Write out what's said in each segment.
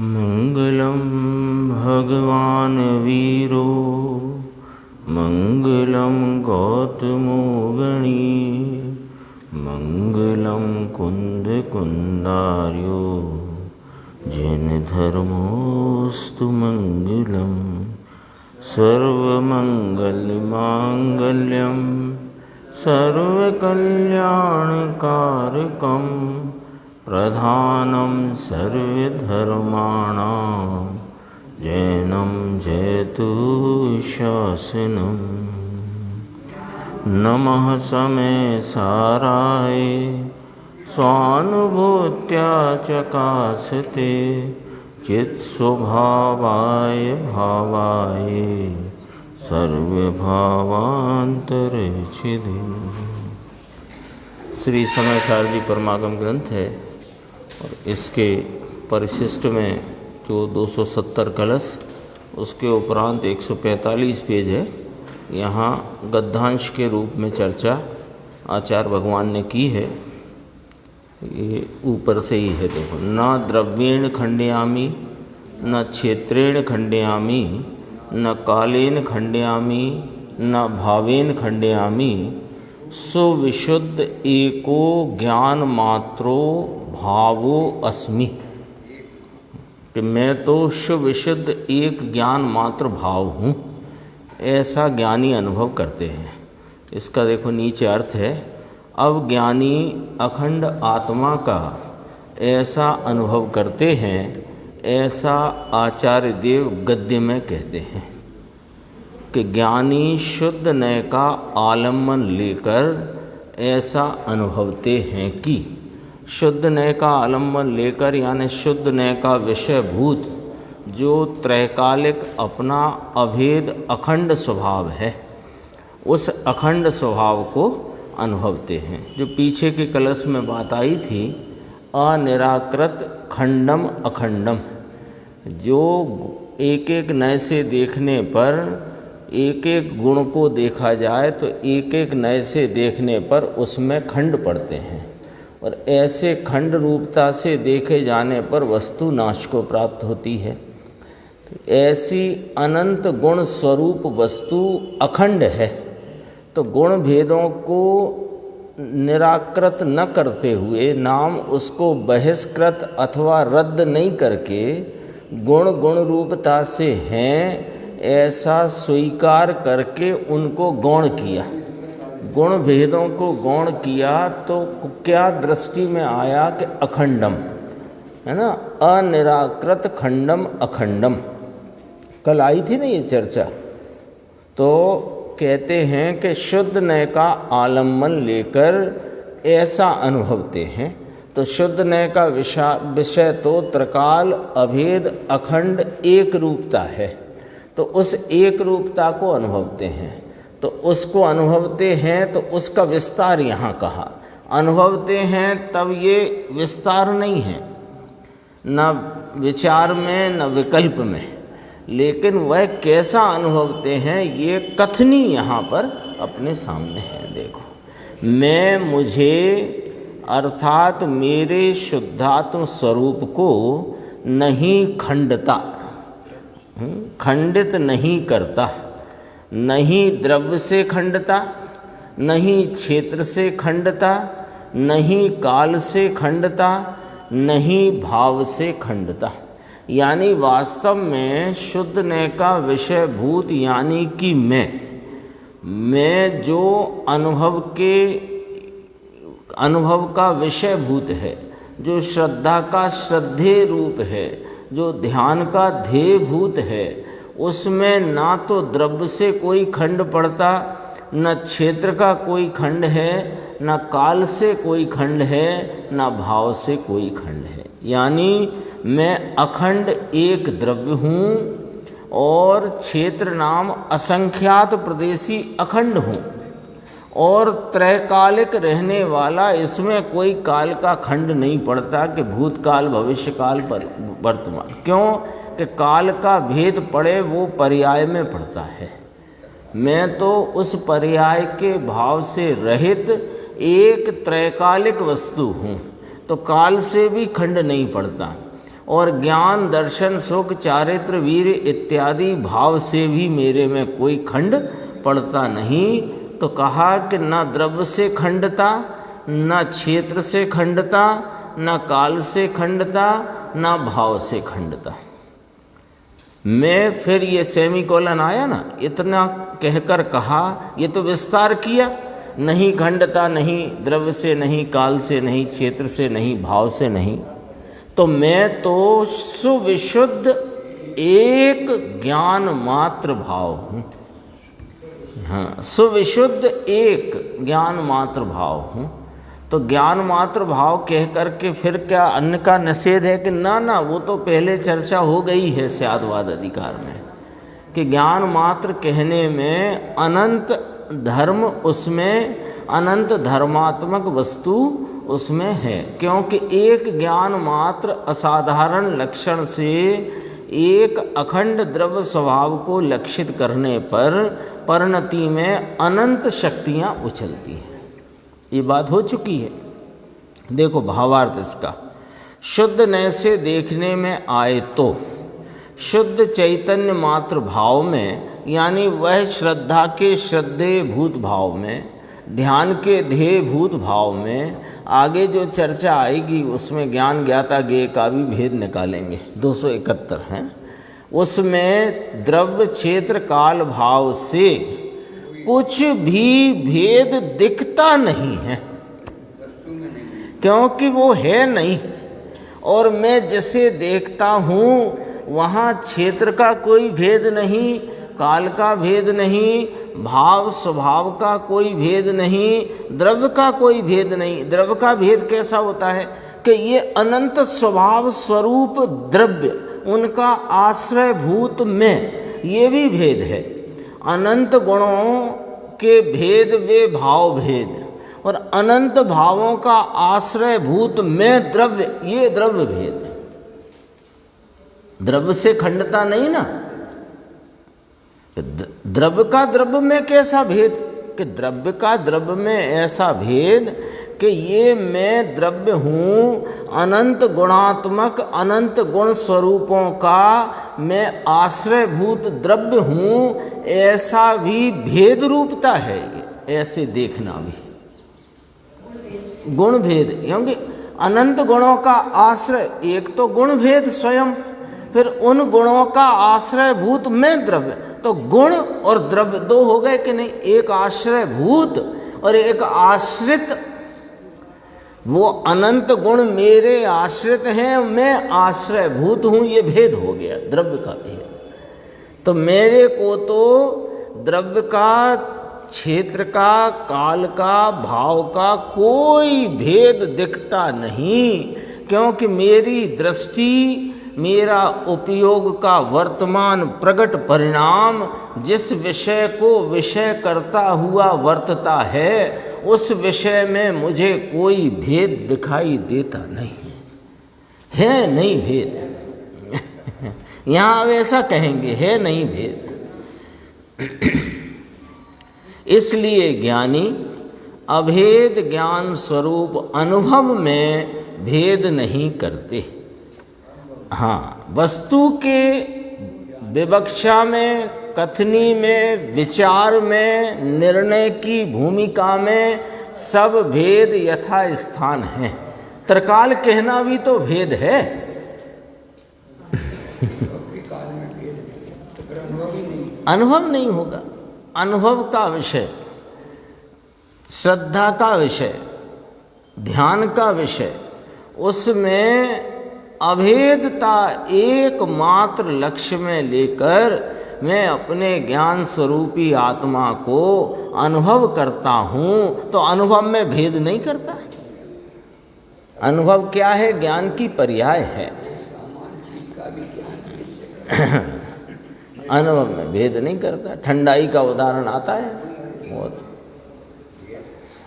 मंगलम भगवान वीरो मंगलम गौतमो गणी मंगलम कुंद कुंदार्यो जैन धर्मोस्तु मंगलम सर्वमंगलमांगल्यम सर्वकल्याणकारकम प्रधानं सर्वधर्माणां जैनं जयतु शासनं। नमः समे साराय स्वानुभूत्या चकासते चित्स्वभावाय भावाय सर्वभावान्तरच्छिदे। श्री समय सार जी परमागम ग्रंथ है और इसके परिशिष्ट में जो 270 कलश, उसके उपरांत 145 पेज है। यहाँ गद्यांश के रूप में चर्चा आचार्य भगवान ने की है। ये ऊपर से ही है, देखो। न द्रव्येण खंडयामि न क्षेत्रेण खंडयामि न कालेन खंडयामि न भावेन खंडयामि सुविशुद्ध एको ज्ञान मात्रो भावो अस्मि। कि मैं तो सुविशुद्ध एक ज्ञान मात्र भाव हूँ, ऐसा ज्ञानी अनुभव करते हैं। इसका देखो नीचे अर्थ है, अब ज्ञानी अखंड आत्मा का ऐसा अनुभव करते हैं, ऐसा आचार्य देव गद्य में कहते हैं कि ज्ञानी शुद्ध नय का आलम्बन लेकर ऐसा अनुभवते हैं कि शुद्ध नय का आलम्बन लेकर, यानी शुद्ध नय का विषयभूत जो त्रैकालिक अपना अभेद अखंड स्वभाव है, उस अखंड स्वभाव को अनुभवते हैं। जो पीछे के कलश में बात आई थी, अनिराकृत खंडम अखंडम, जो एक एक नय से देखने पर एक एक गुण को देखा जाए तो एक एक नय से देखने पर उसमें खंड पड़ते हैं, और ऐसे खंड रूपता से देखे जाने पर वस्तु नाश को प्राप्त होती है। तो ऐसी अनंत गुण स्वरूप वस्तु अखंड है, तो गुण भेदों को निराकृत न करते हुए, नाम उसको बहिष्कृत अथवा रद्द नहीं करके गुण गुण रूपता से हैं ऐसा स्वीकार करके उनको गौण किया। गुण भेदों को गौण किया तो क्या दृष्टि में आया कि अखंडम है ना, अनिराकृत खंडम अखंडम। कल आई थी ना ये चर्चा। तो कहते हैं कि शुद्ध नय का आलम्बन लेकर ऐसा अनुभवते हैं। तो शुद्ध नय का विषय तो त्रिकाल अभेद अखंड एक रूपता है, तो उस एक रूपता को अनुभवते हैं। तो उसको अनुभवते हैं तो उसका विस्तार यहाँ कहा। अनुभवते हैं तब ये विस्तार नहीं है, न विचार में न विकल्प में, लेकिन वह कैसा अनुभवते हैं ये कथनी यहाँ पर अपने सामने है। देखो, मैं मुझे अर्थात मेरे शुद्धात्म स्वरूप को नहीं खंडता, खंडित नहीं करता, नहीं द्रव्य से खंडता, नहीं क्षेत्र से खंडता, नहीं काल से खंडता, नहीं भाव से खंडता। यानी वास्तव में शुद्ध नय का विषयभूत यानी कि मैं जो अनुभव का विषयभूत है, जो श्रद्धा का श्रद्धेय रूप है, जो ध्यान का ध्येय भूत है, उसमें ना तो द्रव्य से कोई खंड पड़ता, न क्षेत्र का कोई खंड है, न काल से कोई खंड है, न भाव से कोई खंड है। यानी मैं अखंड एक द्रव्य हूँ और क्षेत्र नाम असंख्यात प्रदेशी अखंड हूँ, और त्रैकालिक रहने वाला, इसमें कोई काल का खंड नहीं पड़ता कि भूतकाल, भविष्यकाल, वर्तमान। क्यों कि काल का भेद पड़े वो पर्याय में पड़ता है। मैं तो उस पर्याय के भाव से रहित एक त्रैकालिक वस्तु हूँ, तो काल से भी खंड नहीं पड़ता। और ज्ञान, दर्शन, सुख, चारित्र, वीर इत्यादि भाव से भी मेरे में कोई खंड पड़ता नहीं। तो कहा कि न द्रव्य से खंडता, न क्षेत्र से खंडता, न काल से खंडता, न भाव से खंडता। मैं फिर ये सेमीकोलन आया ना, इतना कहकर कहा, ये तो विस्तार किया, नहीं खंडता, नहीं द्रव्य से, नहीं काल से, नहीं क्षेत्र से, नहीं भाव से, नहीं। तो मैं तो सुविशुद्ध एक ज्ञान मात्र भाव हूँ। हाँ, सुविशुद्ध एक ज्ञान मात्र भाव हूँ। तो ज्ञान मात्र भाव कह करके फिर क्या अन्य का निषेध है कि ना ना, वो तो पहले चर्चा हो गई है स्यादवाद अधिकार में कि ज्ञान मात्र कहने में अनंत धर्म, उसमें अनंत धर्मात्मक वस्तु उसमें है। क्योंकि एक ज्ञान मात्र असाधारण लक्षण से एक अखंड द्रव्य स्वभाव को लक्षित करने पर परिणति में अनंत शक्तियाँ उछलती हैं। ये बात हो चुकी है। देखो भावार्थ इसका, शुद्ध नय से देखने में आए तो शुद्ध चैतन्य मात्र भाव में, यानी वह श्रद्धा के श्रद्धेय भूत भाव में, ध्यान के ध्येय भूत भाव में, आगे जो चर्चा आएगी उसमें ज्ञान ज्ञाता ज्ञेय का भी भेद निकालेंगे, 271 हैं। उसमें द्रव्य क्षेत्र काल भाव से कुछ भी भेद दिखता नहीं है, क्योंकि वो है नहीं। और मैं जिसे देखता हूँ वहाँ क्षेत्र का कोई भेद नहीं, काल का भेद नहीं, भाव स्वभाव का कोई भेद नहीं, द्रव्य का कोई भेद नहीं। द्रव्य का भेद कैसा होता है कि ये अनंत स्वभाव स्वरूप द्रव्य, उनका आश्रय भूत में, ये भी भेद है। अनंत गुणों के भेद वे भाव भेद, और अनंत भावों का आश्रय भूत में द्रव्य, ये द्रव्य भेद। द्रव्य से खंडता नहीं ना। द्रव्य का द्रव्य में कैसा भेद कि द्रव्य का द्रव्य में ऐसा भेद कि ये मैं द्रव्य हूँ, अनंत गुणात्मक अनंत गुण स्वरूपों का मैं आश्रयभूत द्रव्य हूँ, ऐसा भी भेद रूपता है। ये ऐसे देखना भी गुण भेद, क्योंकि अनंत गुणों का आश्रय, एक तो गुण भेद स्वयं, फिर उन गुणों का आश्रयभूत में द्रव्य। तो गुण और द्रव्य दो हो गए कि नहीं, एक आश्रयभूत और एक आश्रित। वो अनंत गुण मेरे आश्रित हैं, मैं आश्रयभूत हूँ, ये भेद हो गया द्रव्य का भेद। तो मेरे को तो द्रव्य का, क्षेत्र का, काल का, भाव का कोई भेद दिखता नहीं, क्योंकि मेरी दृष्टि, मेरा उपयोग का वर्तमान प्रकट परिणाम जिस विषय को विषय करता हुआ वर्तता है, उस विषय में मुझे कोई भेद दिखाई देता नहीं है, नहीं भेद। यहाँ अब ऐसा कहेंगे, है नहीं भेद। इसलिए ज्ञानी अभेद ज्ञान स्वरूप अनुभव में भेद नहीं करते। हाँ, वस्तु के विवक्षा में, कथनी में, विचार में, निर्णय की भूमिका में सब भेद यथा स्थान है। त्रिकाल कहना भी तो भेद है। अनुभव नहीं होगा। अनुभव का विषय, श्रद्धा का विषय, ध्यान का विषय, उसमें अभेदता एकमात्र लक्ष्य में लेकर मैं अपने ज्ञान स्वरूपी आत्मा को अनुभव करता हूँ, तो अनुभव में भेद नहीं करता। अनुभव क्या है? ज्ञान की पर्याय है। अनुभव में भेद नहीं करता। ठंडाई का उदाहरण आता है,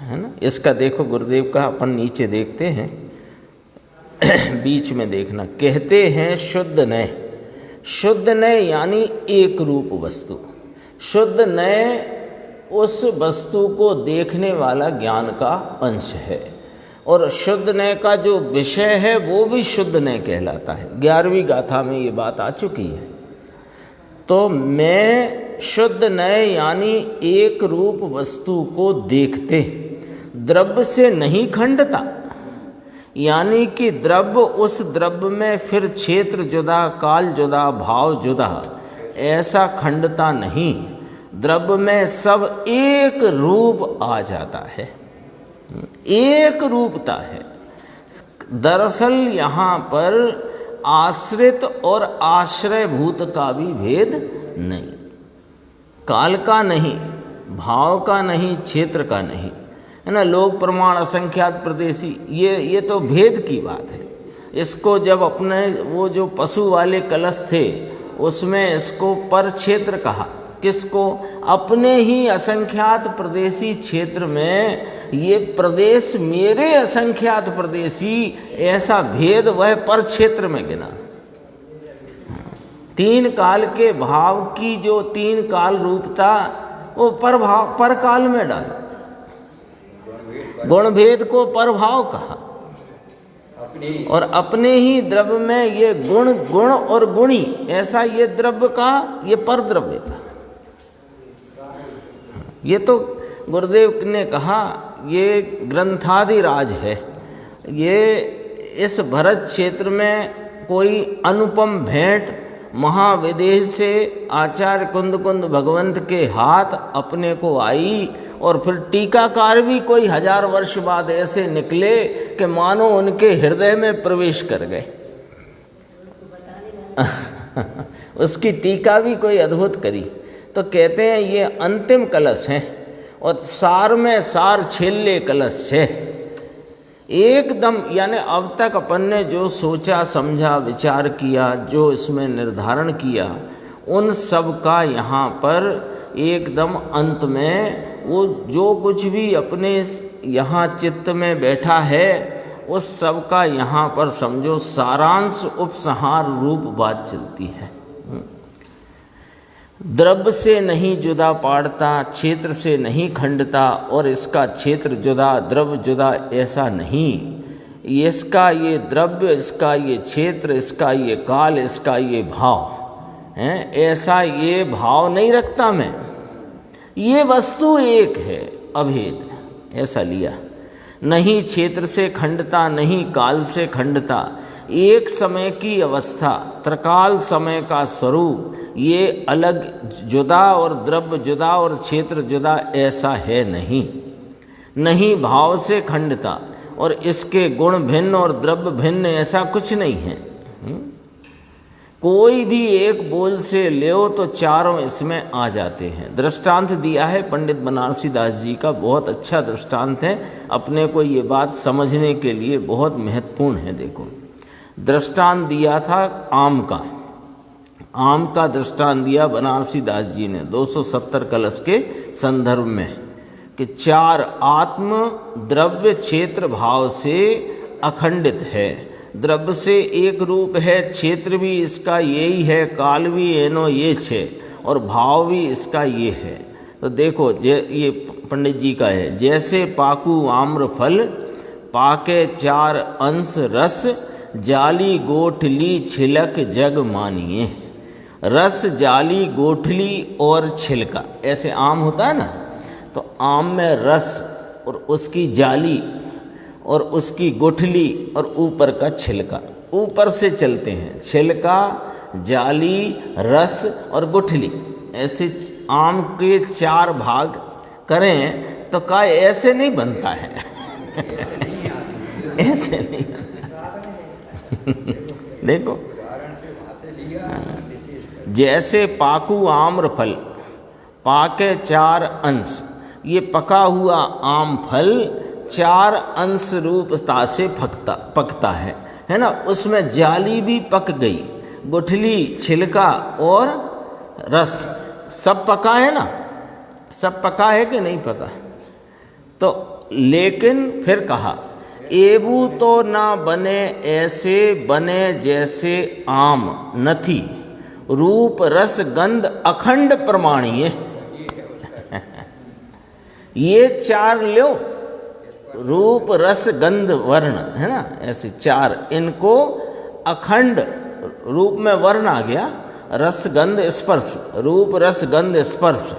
है ना। इसका देखो गुरुदेव का, अपन नीचे देखते हैं, बीच में देखना, कहते हैं शुद्ध नय। शुद्ध नय यानी एक रूप वस्तु। शुद्ध नय उस वस्तु को देखने वाला ज्ञान का अंश है, और शुद्ध नय का जो विषय है वो भी शुद्ध नय कहलाता है। 11वीं गाथा में ये बात आ चुकी है। तो मैं शुद्ध नय यानी एक रूप वस्तु को देखते, द्रव्य से नहीं खंडता, यानी कि द्रव्य उस द्रव्य में फिर क्षेत्र जुदा, काल जुदा, भाव जुदा, ऐसा खंडता नहीं। द्रव्य में सब एक रूप आ जाता है, एक रूपता है। दरअसल यहाँ पर आश्रित और आश्रयभूत का भी भेद नहीं, काल का नहीं, भाव का नहीं, क्षेत्र का नहीं, है ना। लोक प्रमाण, असंख्यात, प्रदेशी, ये तो भेद की बात है। इसको जब अपने वो जो पशु वाले कलश थे उसमें इसको पर क्षेत्र कहा, किसको? अपने ही असंख्यात प्रदेशी क्षेत्र में ये प्रदेश मेरे असंख्यात प्रदेशी, ऐसा भेद वह पर क्षेत्र में गिना। तीन काल के भाव की जो तीन काल रूपता वो पर भाव, पर काल में डाला। गुण भेद को पर भाव कहा, और अपने ही द्रव्य में ये गुण, गुण और गुणी, ऐसा ये द्रव्य का, ये पर द्रव्य था। ये तो गुरुदेव ने कहा ये ग्रंथादिराज है। ये इस भरत क्षेत्र में कोई अनुपम भेंट महाविदेह से आचार्य कुंद कुंद भगवंत के हाथ अपने को आई, और फिर टीकाकार भी कोई 1000 वर्ष बाद ऐसे निकले कि मानो उनके हृदय में प्रवेश कर गए। उसकी टीका भी कोई अद्भुत करी। तो कहते हैं ये अंतिम कलश है, और सार में सार छेले कलश है एकदम। यानी अब तक अपन ने जो सोचा, समझा, विचार किया, जो इसमें निर्धारण किया, उन सब का यहाँ पर एकदम अंत में वो जो कुछ भी अपने यहाँ चित्त में बैठा है उस सब का यहाँ पर समझो सारांश, उपसंहार रूप बात चलती है। द्रव्य से नहीं जुदा पाड़ता, क्षेत्र से नहीं खंडता, और इसका क्षेत्र जुदा, द्रव्य जुदा, ऐसा नहीं। इसका ये द्रव्य, इसका ये क्षेत्र, इसका ये काल, इसका ये भाव है, ऐसा ये भाव नहीं रखता मैं। ये वस्तु एक है, अभेद, ऐसा लिया। नहीं क्षेत्र से खंडता, नहीं काल से खंडता, एक समय की अवस्था, त्रिकाल समय का स्वरूप, ये अलग जुदा और द्रव्य जुदा और क्षेत्र जुदा ऐसा है नहीं। नहीं भाव से खंडता, और इसके गुण भिन्न और द्रव्य भिन्न, ऐसा कुछ नहीं है। कोई भी एक बोल से ले तो चारों इसमें आ जाते हैं। दृष्टांत दिया है पंडित बनारसी दास जी का, बहुत अच्छा दृष्टांत है, अपने को ये बात समझने के लिए बहुत महत्वपूर्ण है। देखो दृष्टांत दिया था आम का, आम का दृष्टांत दिया बनारसी दास जी ने 270 कलश के संदर्भ में, कि चार आत्म द्रव्य क्षेत्र भाव से अखंडित है। द्रव्य से एक रूप है, क्षेत्र भी इसका यही है, काल भी एनो ये छे, और भाव भी इसका ये है। तो देखो ये पंडित जी का है, जैसे पाकू आम्र फल, पाके चार अंश रस, जाली गोठली छिलक जग मानिए। रस, जाली, गोठली और छिलका, ऐसे आम होता है ना, तो आम में रस और उसकी जाली और उसकी गुठली और ऊपर का छिलका, ऊपर से चलते हैं, छिलका, जाली, रस और गुठली, ऐसे आम के चार भाग करें तो का ऐसे नहीं बनता है। ऐसे नहीं देखो जैसे पाकू आम्र फल, पाके चार अंश, ये पका हुआ आम फल चार अंश रूपता से पकता है ना। उसमें जाली भी पक गई, गुठली, छिलका और रस सब पका है ना, सब पका है कि नहीं पका। तो लेकिन फिर कहा, एबू तो ना बने ऐसे बने जैसे आम नथी, रूप रस गंध अखंड प्रमाणीय। ये चार लो, रूप रस गंध वर्ण, है ना, ऐसे चार, इनको अखंड रूप में वर्ण आ गया, रस गंध स्पर्श, रूप रस गंध स्पर्श,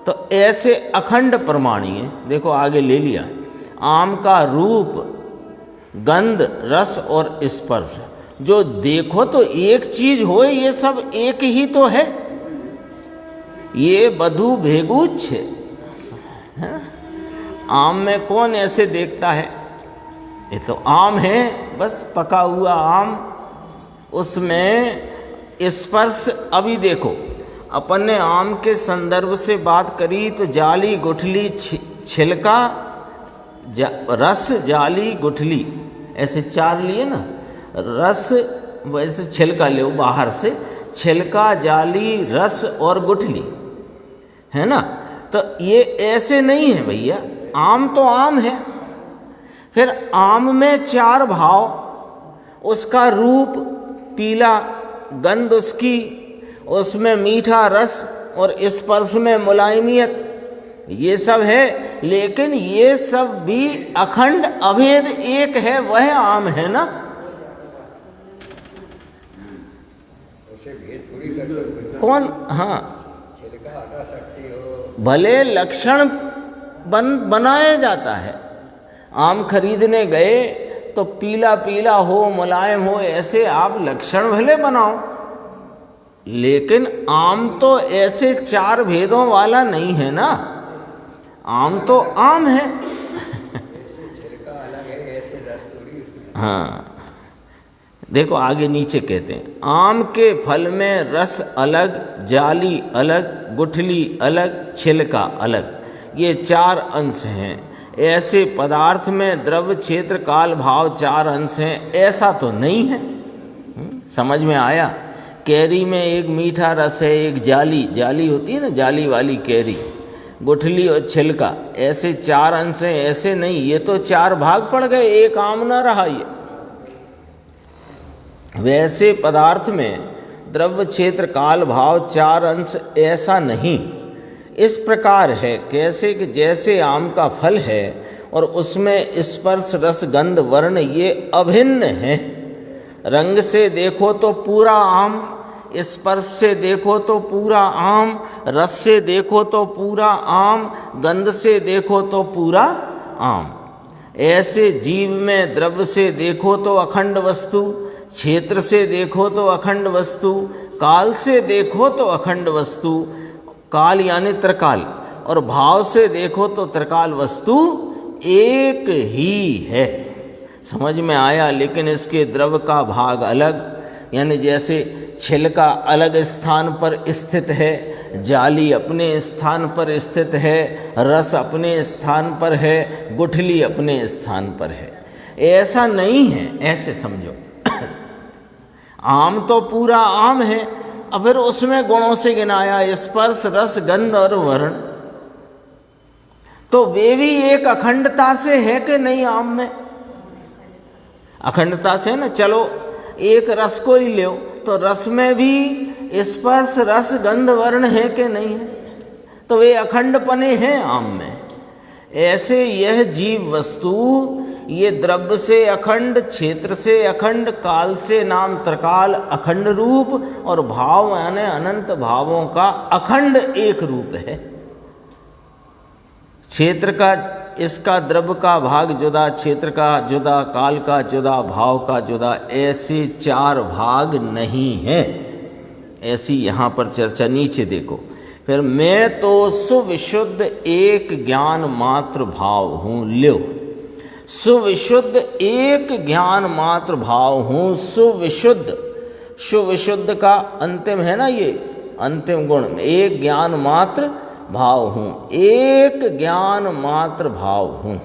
तो ऐसे अखंड प्रमाणीय। देखो आगे ले लिया, आम का रूप गंध रस और स्पर्श, जो देखो तो एक चीज हो, ये सब एक ही तो है। ये बधु भेगुच्छ है। आम में कौन ऐसे देखता है, ये तो आम है, बस पका हुआ आम, उसमें स्पर्श। अभी देखो अपन ने आम के संदर्भ से बात करी तो जाली गुठली छिलका रस जाली गुठली ऐसे चार लिए ना, रस वैसे छिलका ले बाहर से, छिलका जाली रस और गुठली, है ना। तो ये ऐसे नहीं है भैया, आम तो आम है। फिर आम में चार भाव, उसका रूप पीला, गंध उसकी, उसमें मीठा रस और स्पर्श में मुलायमियत, ये सब है। लेकिन ये सब भी अखंड अभेद एक है, वह आम है ना। कौन, हाँ, भले लक्षण बनाया जाता है। आम खरीदने गए तो पीला पीला हो, मुलायम हो, ऐसे आप लक्षण भले बनाओ, लेकिन आम तो ऐसे चार भेदों वाला नहीं है ना। आम तो आम है। हाँ, देखो आगे नीचे कहते हैं, आम के फल में रस अलग, जाली अलग, गुठली अलग, छिलका अलग, ये चार अंश हैं। ऐसे पदार्थ में द्रव्य क्षेत्र काल भाव चार अंश हैं, ऐसा तो नहीं है। समझ में आया। कैरी में एक मीठा रस है, एक जाली होती है ना, जाली वाली कैरी, गुठली और छिलका, ऐसे चार अंश हैं, ऐसे नहीं। ये तो चार भाग पड़ गए, एक आम ना रहा ये। वैसे पदार्थ में द्रव्य क्षेत्र काल भाव चार अंश ऐसा नहीं। इस प्रकार है, कैसे कि जैसे आम का फल है और उसमें स्पर्श रस गंध वर्ण ये अभिन्न हैं। रंग से देखो तो पूरा आम, स्पर्श से देखो तो पूरा आम, रस से देखो तो पूरा आम, गंध से देखो तो पूरा आम। ऐसे जीव में द्रव्य से देखो तो अखंड वस्तु, क्षेत्र से देखो तो अखंड वस्तु, काल से देखो तो अखंड वस्तु, काल यानी त्रिकाल, और भाव से देखो तो त्रिकाल वस्तु एक ही है। समझ में आया। लेकिन इसके द्रव्य का भाग अलग, यानी जैसे छिलका अलग स्थान पर स्थित है, जाली अपने स्थान पर स्थित है, रस अपने स्थान पर है, गुठली अपने स्थान पर है, ऐसा नहीं है, ऐसे समझो। आम तो पूरा आम है, अब फिर उसमें गुणों से गिनाया स्पर्श रस गंध और वर्ण, तो वे भी एक अखंडता से है कि नहीं। आम में अखंडता से है ना। चलो एक रस को ही लो तो रस में भी स्पर्श रस गंध वर्ण है कि नहीं है, तो वे अखंडपने हैं आम में। ऐसे यह जीव वस्तु ये द्रव्य से अखंड, क्षेत्र से अखंड, काल से नाम त्रिकाल अखंड रूप, और भाव यानी अनंत भावों का अखंड एक रूप है। क्षेत्र का, इसका द्रव्य का भाग जुदा, क्षेत्र का जुदा, काल का जुदा, भाव का जुदा, ऐसे चार भाग नहीं है। ऐसी यहाँ पर चर्चा। नीचे देखो फिर, मैं तो सुविशुद्ध एक ज्ञान मात्र भाव हूँ। ल्यो, सुविशुद्ध एक ज्ञान मात्र भाव हूँ। सुविशुद्ध, सुविशुद्ध का अंतिम है ना, ये अंतिम गुण में एक ज्ञान मात्र भाव हूँ, एक ज्ञान मात्र भाव हूँ।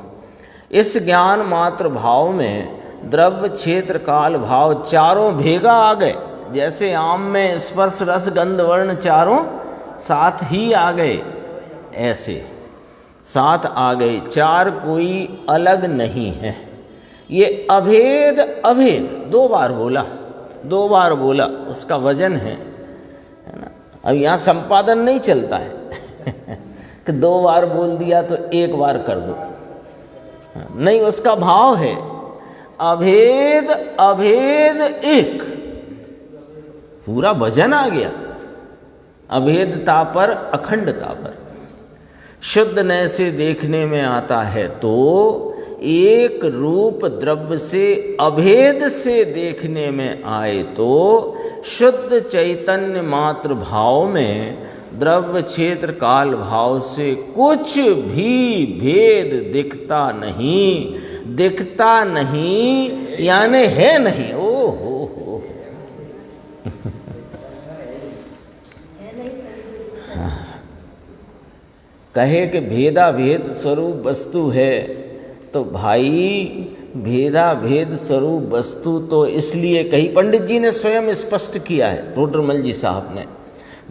इस ज्ञान मात्र भाव में द्रव्य क्षेत्र काल भाव चारों भेगा आ गए। जैसे आम में स्पर्श रस गंध वर्ण चारों साथ ही आ गए, ऐसे सात आ गए, चार कोई अलग नहीं है। ये अभेद अभेद दो बार बोला, उसका वजन है ना। अब यहाँ संपादन नहीं चलता है कि दो बार बोल दिया तो एक बार कर दो, नहीं, उसका भाव है अभेद अभेद एक, पूरा वजन आ गया। अभेदता पर अखंडता पर शुद्ध नय से देखने में आता है तो एक रूप द्रव्य से अभेद से देखने में आए तो शुद्ध चैतन्य मात्र भाव में द्रव्य क्षेत्र काल भाव से कुछ भी भेद दिखता नहीं यानी है नहीं। ओ हो कहे कि भेदा भेद स्वरूप वस्तु है, तो भाई भेदा भेद स्वरूप वस्तु तो इसलिए कही, पंडित जी ने स्वयं स्पष्ट किया है, टोडरमल जी साहब ने।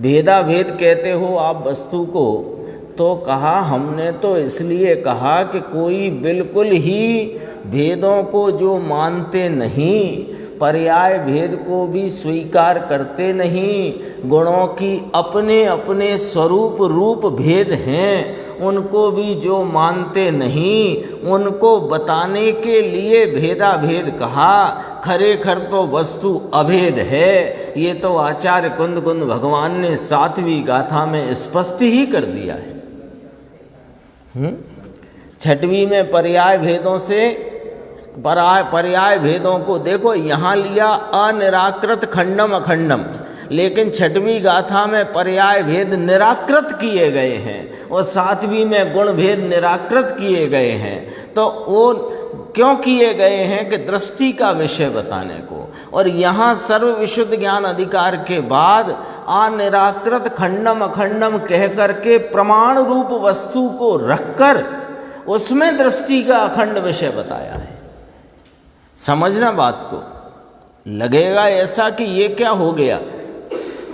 भेदा भेद कहते हो आप वस्तु को, तो कहा हमने तो इसलिए कहा कि कोई बिल्कुल ही भेदों को जो मानते नहीं, पर्याय भेद को भी स्वीकार करते नहीं, गुणों की अपने अपने स्वरूप रूप भेद हैं उनको भी जो मानते नहीं, उनको बताने के लिए भेदा भेद कहा। खरेखर तो वस्तु अभेद है। ये तो आचार्य कुंद कुंद भगवान ने 7वीं गाथा में स्पष्ट ही कर दिया है। 6वीं में पर्याय भेदों से पर्याय भेदों को देखो, यहाँ लिया अनिराकृत खंडम अखंडम, लेकिन 6वीं गाथा में पर्याय भेद निराकृत किए गए हैं और 7वीं में गुण भेद निराकृत किए गए हैं। तो वो क्यों किए गए हैं कि दृष्टि का विषय बताने को। और यहाँ सर्व विशुद्ध ज्ञान अधिकार के बाद अनिराकृत खंडम अखंडम कह करके प्रमाण रूप वस्तु को रखकर उसमें दृष्टि का अखंड विषय बताया है। समझना बात को, लगेगा ऐसा कि ये क्या हो गया।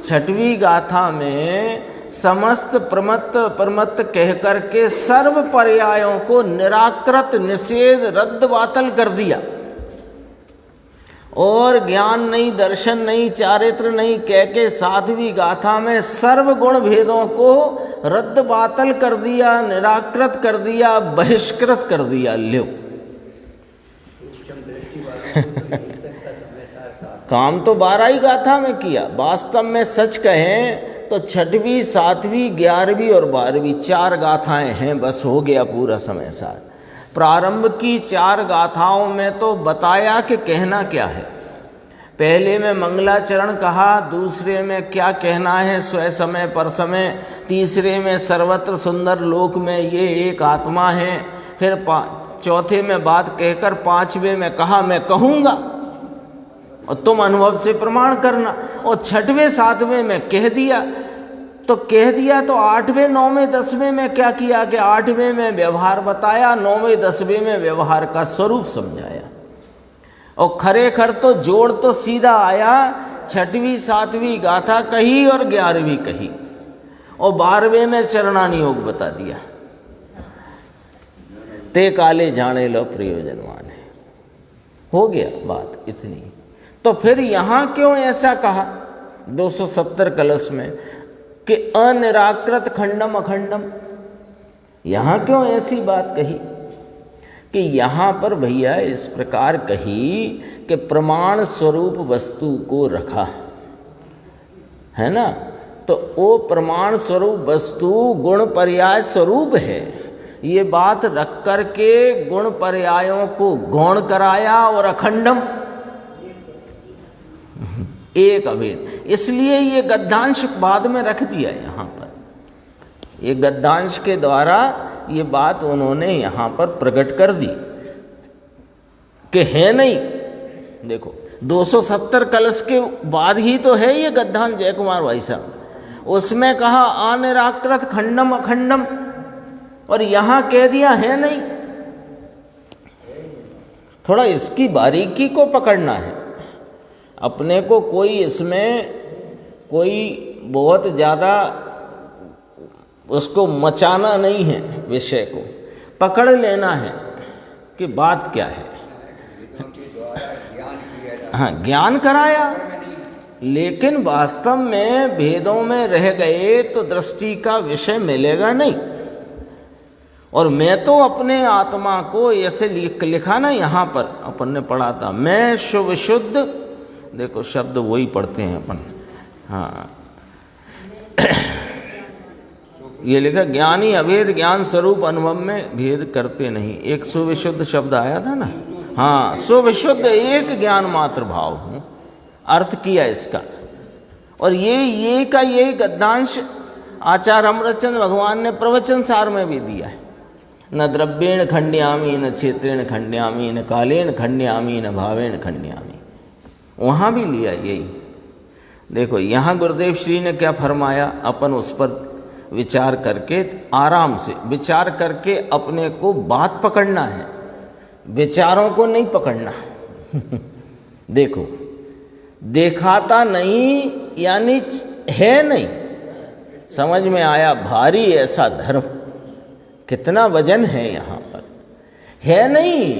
6वीं गाथा में समस्त प्रमत्त कह करके सर्व पर्यायों को निराकृत निषेध रद्द बातल कर दिया, और ज्ञान नहीं, दर्शन नहीं, चारित्र नहीं कह के 7वीं गाथा में सर्व गुण भेदों को रद्द बातल कर दिया, निराकृत कर दिया, बहिष्कृत कर दिया। लो काम तो 12 गाथा में किया। वास्तव में सच कहें तो 6वीं, 7वीं, 11वीं और 12वीं 4 गाथाएं हैं, बस हो गया पूरा समय सार। प्रारंभ की 4 गाथाओं में तो बताया कि कहना क्या है। पहले में मंगलाचरण कहा, दूसरे में क्या कहना है स्वय समय पर समय, तीसरे में सर्वत्र सुंदर लोक में ये एक आत्मा है, फिर चौथे में बात कहकर 5वें में कहा मैं कहूँगा और तुम अनुभव से प्रमाण करना, और 6वें 7वें में कह दिया। तो 8वें 9वें 10वें में क्या किया कि 8वें में व्यवहार बताया, 9वें 10वें में व्यवहार का स्वरूप समझाया। और खरेखर तो जोड़ तो सीधा आया, 6वीं 7वीं गाथा कही और 11वीं कही, और 12वें में चरणानियोग बता दिया। ते काले जाने लो प्रयोजनवान है, हो गया बात इतनी। तो फिर यहाँ क्यों ऐसा कहा 270 कलश में कि अनिराकृत खंडम अखंडम, यहाँ क्यों ऐसी बात कही कि यहाँ पर भैया इस प्रकार कही कि प्रमाण स्वरूप वस्तु को रखा है ना। तो वो प्रमाण स्वरूप वस्तु गुण पर्याय स्वरूप है, ये बात रख कर के गुण पर्यायों को गौण कराया और अखंडम एक अभेद। इसलिए ये गद्यांश बाद में रख दिया यहाँ पर। ये गद्यांश के द्वारा ये बात उन्होंने यहाँ पर प्रकट कर दी कि है नहीं। देखो 270 कलश के बाद ही तो है ये गद्यांश जयकुमार भाई साहब। उसमें कहा अनिराकृत खंडम अखंडम, और यहाँ कह दिया है नहीं। थोड़ा इसकी बारीकी को पकड़ना है अपने को। कोई इसमें कोई बहुत ज़्यादा उसको मचाना नहीं है, विषय को पकड़ लेना है कि बात क्या है। हाँ, ज्ञान कराया, लेकिन वास्तव में भेदों में रह गए तो दृष्टि का विषय मिलेगा नहीं। और मैं तो अपने आत्मा को ऐसे लिखा ना, यहाँ पर अपन ने पढ़ा था, मैं शुभ शुद्ध, देखो शब्द वही पढ़ते हैं अपन, हाँ ये लिखा, ज्ञानी अभेद ज्ञान स्वरूप अनुभव में भेद करते नहीं। एक सुविशुद्ध शब्द आया था ना, हाँ, सुविशुद्ध एक ज्ञान मात्र भाव हूँ, अर्थ किया इसका। और ये का यही गद्यांश आचार्य अमृतचंद्र भगवान ने प्रवचन सार में भी दिया है। न द्रव्येण खंड्यामी, न क्षेत्रेण खंड्यामी, न कालेन खंड्यामी, न भावेण खंड्यामी, वहाँ भी लिया यही। देखो यहाँ गुरुदेव श्री ने क्या फरमाया, अपन उस पर विचार करके, आराम से विचार करके अपने को बात पकड़ना है, विचारों को नहीं पकड़ना। देखो, देखाता नहीं यानी है नहीं, समझ में आया, भारी ऐसा धर्म, कितना वजन है यहाँ पर, है नहीं,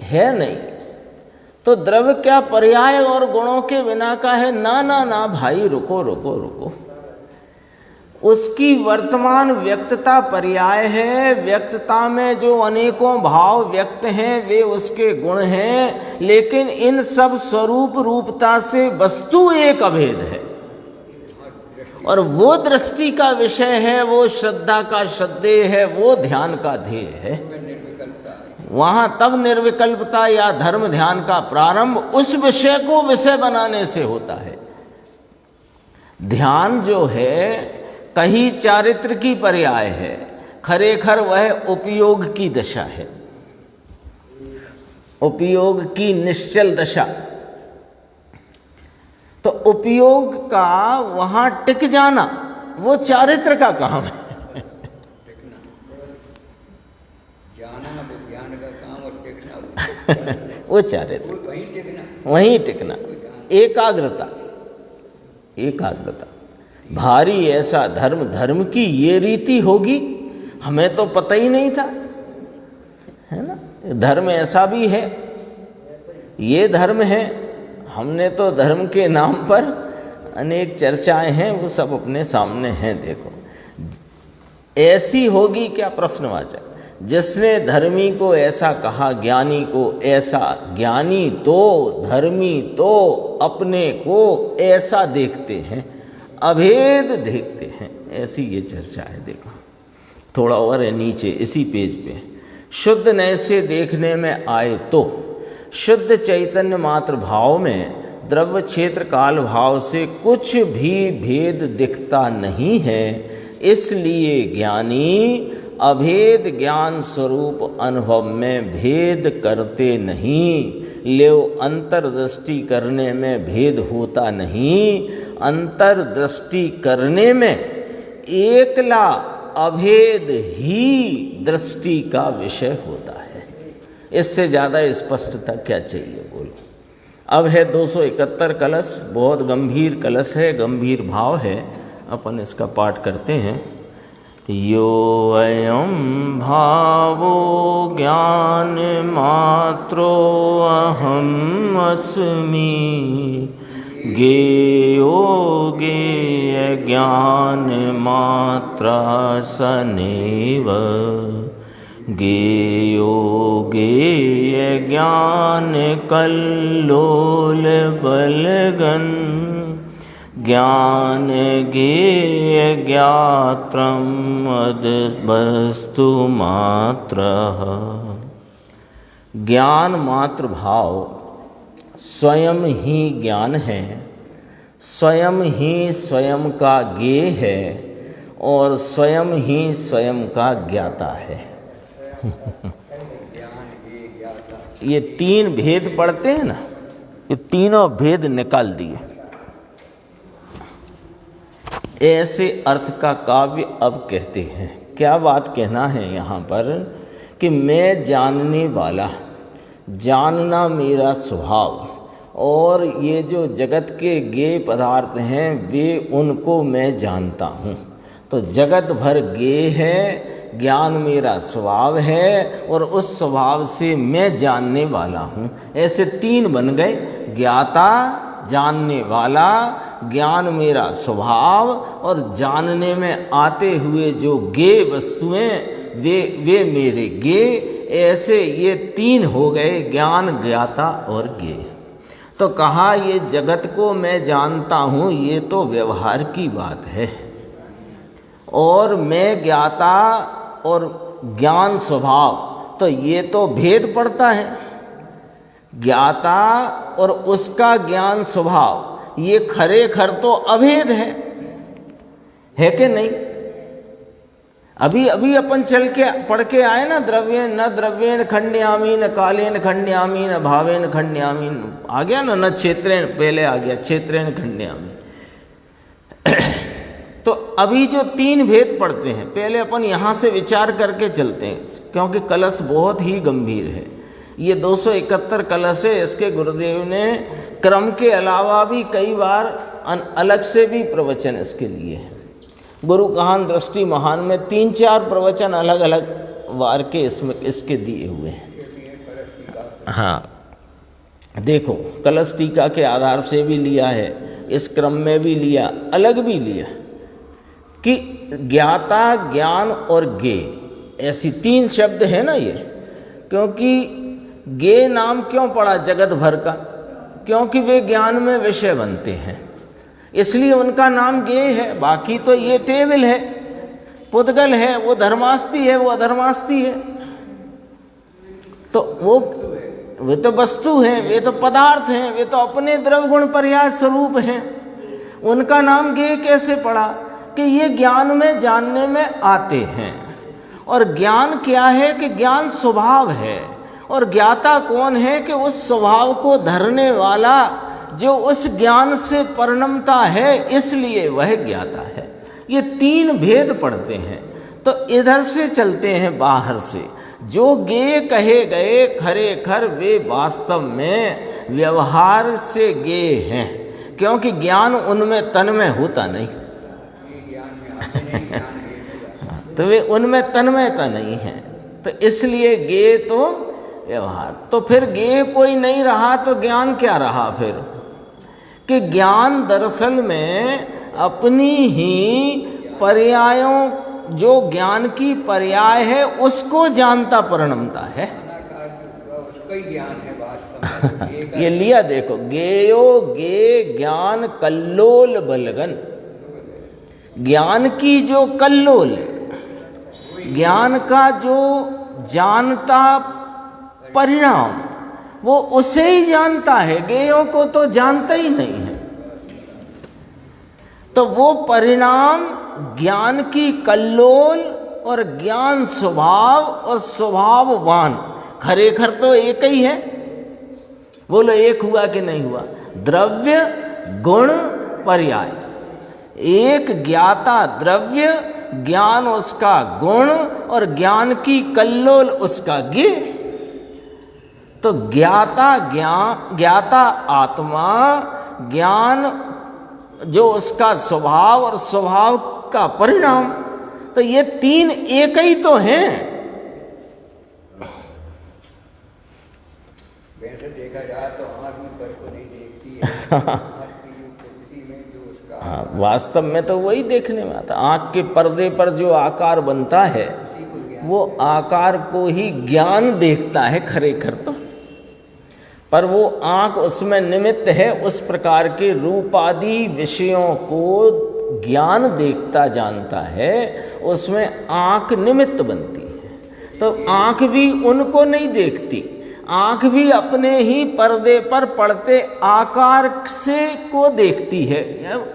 है नहीं। तो द्रव्य क्या पर्याय और गुणों के बिना का है? ना ना ना भाई, रुको रुको रुको, उसकी वर्तमान व्यक्तता पर्याय है। व्यक्तता में जो अनेकों भाव व्यक्त हैं वे उसके गुण हैं, लेकिन इन सब स्वरूप रूपता से वस्तु एक अभेद है। और वो दृष्टि का विषय है, वो श्रद्धा का श्रद्धेय है, वो ध्यान का ध्येय है। वहाँ तब निर्विकल्पता या धर्म ध्यान का प्रारंभ उस विषय को विषय बनाने से होता है। ध्यान जो है कहीं चारित्र की पर्याय है, खरेखर वह उपयोग की दशा है, उपयोग की निश्चल दशा। तो उपयोग का वहां टिक जाना वो चारित्र का काम है। वो चारित्र, वहीं टिकना, एकाग्रता, एकाग्रता। भारी ऐसा धर्म, धर्म की ये रीति होगी, हमें तो पता ही नहीं था, है ना। धर्म ऐसा भी है, ये धर्म है, हमने तो धर्म के नाम पर अनेक चर्चाएं हैं, वो सब अपने सामने हैं। देखो, ऐसी होगी क्या? प्रश्नवाचक। जिसने धर्मी को ऐसा कहा, ज्ञानी को ऐसा, ज्ञानी तो धर्मी तो अपने को ऐसा देखते हैं, अभेद देखते हैं, ऐसी ये चर्चा है। देखो थोड़ा और है नीचे इसी पेज पे, शुद्ध नय से देखने में आए तो शुद्ध चैतन्य मात्र भाव में द्रव्य क्षेत्र काल भाव से कुछ भी भेद दिखता नहीं है। इसलिए ज्ञानी अभेद ज्ञान स्वरूप अनुभव में भेद करते नहीं, लेव अंतर्दृष्टि करने में भेद होता नहीं। अंतर्दृष्टि करने में एकला अभेद ही दृष्टि का विषय होता है। इससे ज़्यादा स्पष्टता क्या चाहिए, बोलो। अब है 271 कलश, बहुत गंभीर कलश है, गंभीर भाव है, अपन इसका पाठ करते हैं। यो अयं भावो ज्ञान मात्रो अहम अस्मि, गेयो गेय ज्ञान मात्रा सनेव, गेयो गेय ज्ञान कल्लोल बलगन, ज्ञान गेय ज्ञात्रम वस्तु मात्रः। ज्ञान मात्र भाव स्वयं ही ज्ञान है, स्वयं ही स्वयं का ज्ञेय है और स्वयं ही स्वयं का ज्ञाता है। ये तीन भेद पढ़ते हैं ना, ये तीनों भेद निकाल दिए। ऐसे अर्थ का काव्य अब कहते हैं। क्या बात कहना है यहाँ पर कि मैं जानने वाला, जानना मेरा स्वभाव, और ये जो जगत के ज्ञेय पदार्थ हैं वे उनको मैं जानता हूँ। तो जगत भर ज्ञेय है, ज्ञान मेरा स्वभाव है और उस स्वभाव से मैं जानने वाला हूँ। ऐसे तीन बन गए, ज्ञाता, जानने वाला, ज्ञान मेरा स्वभाव और जानने में आते हुए जो ज्ञेय वस्तुएं वे मेरे ज्ञेय। ऐसे ये तीन हो गए, ज्ञान, ज्ञाता और ज्ञेय। तो कहा ये जगत को मैं जानता हूँ, ये तो व्यवहार की बात है, और मैं ज्ञाता और ज्ञान स्वभाव, तो ये तो भेद पड़ता है। ज्ञाता और उसका ज्ञान स्वभाव ये खरेखर तो अभेद है कि नहीं? अभी अपन चल के पढ़ के आए ना, द्रव्येण न द्रव्येण खंड्यामी न कालेन खंड्यामी न भावेन खंड्यामी, आ गया ना, न क्षेत्रेण, पहले आ गया क्षेत्रेण खंड्यामी। तो अभी जो तीन भेद पढ़ते हैं, पहले अपन यहाँ से विचार करके चलते हैं, क्योंकि कलश बहुत ही गंभीर है। ये 271 कलश है, इसके गुरुदेव ने क्रम के अलावा भी कई बार अलग से भी प्रवचन इसके लिए है। गुरु कहान दृष्टि महान में 3-4 प्रवचन अलग अलग वार के इसमें इसके दिए हुए हैं। हाँ, देखो कलश टीका के आधार से भी लिया है, इस क्रम में भी लिया, अलग भी लिया कि ज्ञाता, ज्ञान और ज्ञेय, ऐसी तीन शब्द है ना ये। क्योंकि ज्ञेय नाम क्यों पड़ा जगत भर का? क्योंकि वे ज्ञान में विषय बनते हैं, इसलिए उनका नाम ज्ञेय है। बाकी तो ये टेबल है, पुद्गल है, वो धर्मास्ती है, वो अधर्मास्ती है, तो वे तो वस्तु हैं, वे तो पदार्थ हैं, वे तो अपने द्रव्य गुण पर्याय स्वरूप हैं। उनका नाम ज्ञेय कैसे पड़ा? कि ये ज्ञान में, जानने में आते हैं। और ज्ञान क्या है? कि ज्ञान स्वभाव है, और ज्ञाता कौन है? कि उस स्वभाव को धरने वाला, जो उस ज्ञान से परिणमता है, इसलिए वह ज्ञाता है। ये तीन भेद पड़ते हैं। तो इधर से चलते हैं, बाहर से जो ज्ञेय कहे गए खरेखर वे वास्तव में व्यवहार से ज्ञेय हैं, क्योंकि ज्ञान उनमें तन्मय होता नहीं। तो वे उनमें तन्मयता नहीं है, तो इसलिए ज्ञेय तो व्यवहार। तो फिर ज्ञेय कोई नहीं रहा तो ज्ञान क्या रहा फिर? कि ज्ञान दरअसल में अपनी ही पर्यायों, जो ज्ञान की पर्याय है उसको जानता परिणमता है। ये लिया देखो, ज्ञेयो ज्ञेय ज्ञान कल्लोल बलगन। ज्ञान की जो कल्लोल, ज्ञान का जो जानता परिणाम, वो उसे ही जानता है, ज्ञेयों को तो जानता ही नहीं है। तो वो परिणाम ज्ञान की कल्लोल और ज्ञान स्वभाव और स्वभाववान खरेखर तो एक ही है। बोलो एक हुआ कि नहीं हुआ? द्रव्य गुण पर्याय, एक ज्ञाता द्रव्य, ज्ञान उसका गुण और ज्ञान की कल्लोल उसका ज्ञेय। तो ज्ञाता आत्मा, ज्ञान जो उसका स्वभाव और स्वभाव का परिणाम, तो ये तीन एक ही तो हैं। वैसे देखा जाए तो आँख में पर को नहीं देखती है। हाँ, वास्तव में तो वही देखने में आता। आँख के पर्दे पर जो आकार बनता है, वो आकार को ही ज्ञान देखता है खरेखर तो, पर वो आँख उसमें निमित्त है। उस प्रकार के रूपादि विषयों को ज्ञान देखता जानता है, उसमें आँख निमित्त बनती है। तो आँख भी उनको नहीं देखती, आँख भी अपने ही पर्दे पर पड़ते आकार से को देखती है।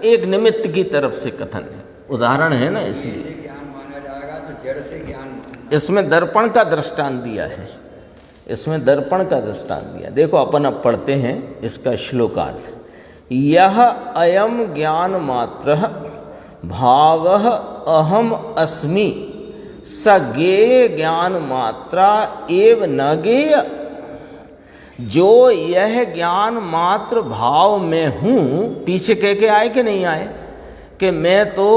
एक निमित्त की तरफ से कथन है, उदाहरण है ना, इसलिए ज्ञान माना जाएगा तो जड़ से ज्ञान। इसमें दर्पण का दृष्टांत दिया है, इसमें दर्पण का दृष्टांत दिया। देखो अपन अब पढ़ते हैं इसका श्लोकार्थ। यह अयम ज्ञान मात्र भावः अहम अस्मि स ज्ञेय ज्ञान मात्रा एव न ज्ञेय। जो यह ज्ञान मात्र भाव में हूँ, पीछे कह के आए कि नहीं आए कि मैं तो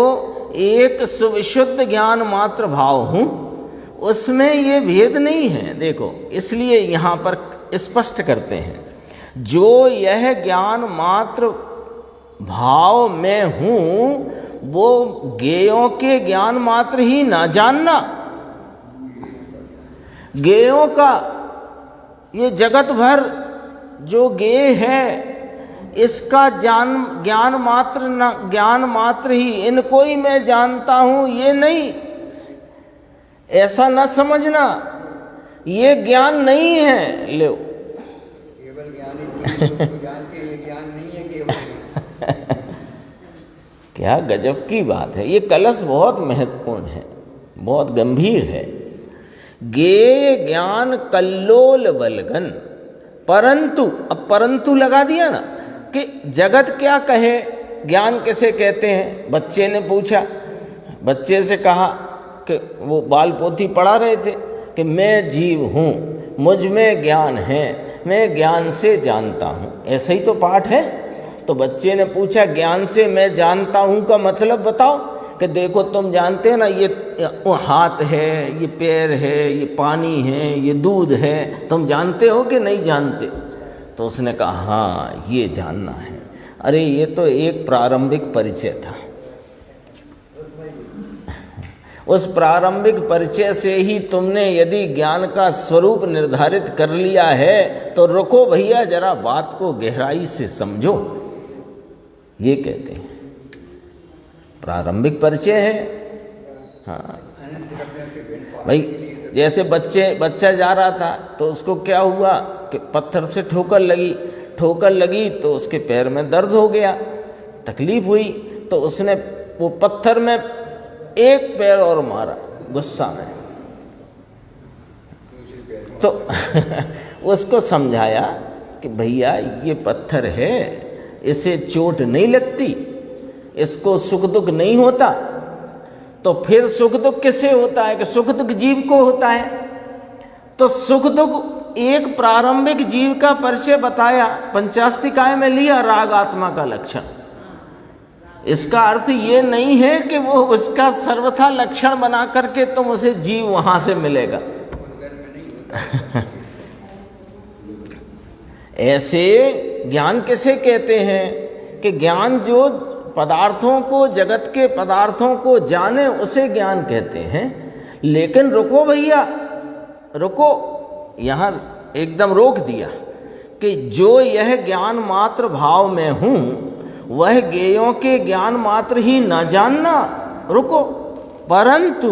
एक सुविशुद्ध ज्ञान मात्र भाव हूँ, उसमें ये भेद नहीं है। देखो, इसलिए यहाँ पर स्पष्ट करते हैं, जो यह ज्ञान मात्र भाव में हूँ वो ज्ञेयों के ज्ञान मात्र ही ना जानना। ज्ञेयों का ये जगत भर जो ज्ञेय है इसका ज्ञान मात्र ही, इनको ही मैं जानता हूँ, ये नहीं, ऐसा न समझना, ये ज्ञान नहीं है। ले केवल ज्ञान जानते हैं, ये ज्ञान नहीं है केवल। क्या गजब की बात है। ये कलश बहुत महत्वपूर्ण है, बहुत गंभीर है। ज्ञेय ज्ञान कल्लोल बलगन, परंतु, अब परंतु लगा दिया ना कि जगत क्या कहे, ज्ञान किसे कहते हैं। बच्चे ने पूछा, बच्चे से कहा कि वो बाल पोथी पढ़ा रहे थे कि मैं जीव हूँ, मुझ में ज्ञान है, मैं ज्ञान से जानता हूँ। ऐसा ही तो पाठ है। तो बच्चे ने पूछा, ज्ञान से मैं जानता हूँ का मतलब बताओ। कि देखो, तुम जानते हैं ना, ये हाथ है, ये पैर है, ये पानी है, ये दूध है, तुम जानते हो कि नहीं जानते। तो उसने कहा, हाँ ये जानना है। अरे ये तो एक प्रारंभिक परिचय था। उस प्रारंभिक परिचय से ही तुमने यदि ज्ञान का स्वरूप निर्धारित कर लिया है तो रुको भैया, जरा बात को गहराई से समझो। ये कहते हैं प्रारंभिक परिचय है। हाँ भाई, जैसे बच्चा जा रहा था तो उसको क्या हुआ कि पत्थर से ठोकर लगी तो उसके पैर में दर्द हो गया, तकलीफ हुई, तो उसने वो पत्थर में एक पैर और मारा गुस्सा में। तो उसको समझाया कि भैया ये पत्थर है, इसे चोट नहीं लगती, इसको सुख दुख नहीं होता। तो फिर सुख दुख किसे होता है कि सुख दुख जीव को होता है। तो सुख दुख एक प्रारंभिक जीव का परिचय बताया, पंचास्तिकाय में लिया राग आत्मा का लक्षण। इसका अर्थ ये नहीं है कि वो उसका सर्वथा लक्षण बना करके तुम उसे जीव वहां से मिलेगा। ऐसे ज्ञान किसे कहते हैं कि ज्ञान जो पदार्थों को, जगत के पदार्थों को जाने, उसे ज्ञान कहते हैं। लेकिन रुको भैया, रुको, यहाँ एकदम रोक दिया कि जो यह ज्ञान मात्र भाव में हूँ वह ज्ञेयों के ज्ञान मात्र ही न जानना। रुको, परंतु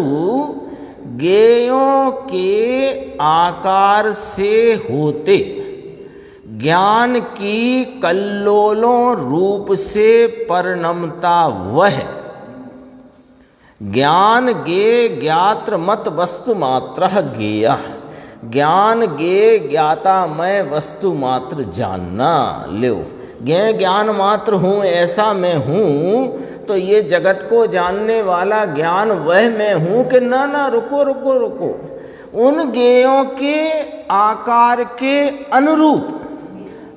ज्ञेयों के आकार से होते ज्ञान की कल्लोलों रूप से परिणमता वह ज्ञान ज्ञेय ज्ञात्र मत वस्तु मात्र ज्ञेय, ज्ञान ज्ञेय ज्ञाता मैं वस्तु मात्र जानना। लो, ज्ञेय ज्ञान मात्र हूँ, ऐसा मैं हूँ, तो ये जगत को जानने वाला ज्ञान वह मैं हूँ कि ना, रुको रुको रुको, उन ज्ञेयों के आकार के अनुरूप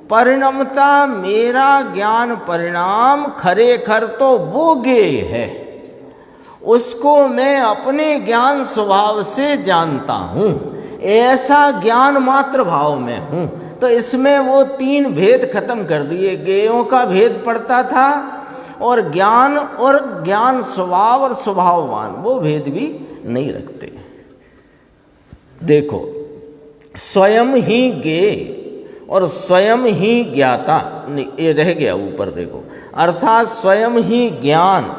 परिणमता मेरा ज्ञान परिणाम खरेखर तो वो ज्ञेय है, उसको मैं अपने ज्ञान स्वभाव से जानता हूँ, ऐसा ज्ञान मात्र भाव में हूँ। तो इसमें वो तीन भेद खत्म कर दिए। ज्ञेयों का भेद पड़ता था और ज्ञान स्वभाव और स्वभाववान, वो भेद भी नहीं रखते। देखो, स्वयं ही ज्ञेय और स्वयं ही ज्ञाता, ये रह गया ऊपर, देखो, अर्थात स्वयं ही ज्ञान,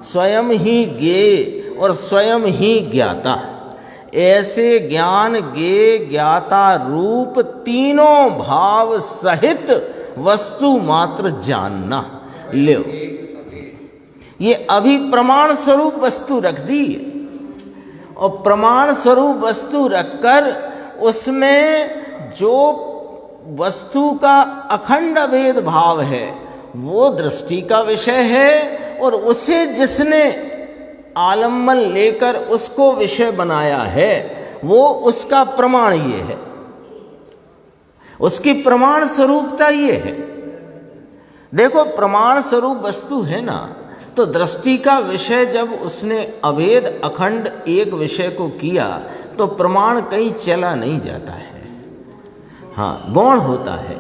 स्वयं ही ज्ञेय और स्वयं ही ज्ञाता। ऐसे ज्ञान ज्ञेय ज्ञाता रूप तीनों भाव सहित वस्तु मात्र जानना। ले, ये अभी प्रमाण स्वरूप वस्तु रख दी, और प्रमाण स्वरूप वस्तु रखकर उसमें जो वस्तु का अखंड भेद भाव है वो दृष्टि का विषय है, और उसे जिसने आलम्बन लेकर उसको विषय बनाया है वो उसका प्रमाण ये है, उसकी प्रमाण स्वरूपता ये है। देखो, प्रमाण स्वरूप वस्तु है ना, तो दृष्टि का विषय जब उसने अभेद अखंड एक विषय को किया तो प्रमाण कहीं चला नहीं जाता है, हाँ गौण होता है।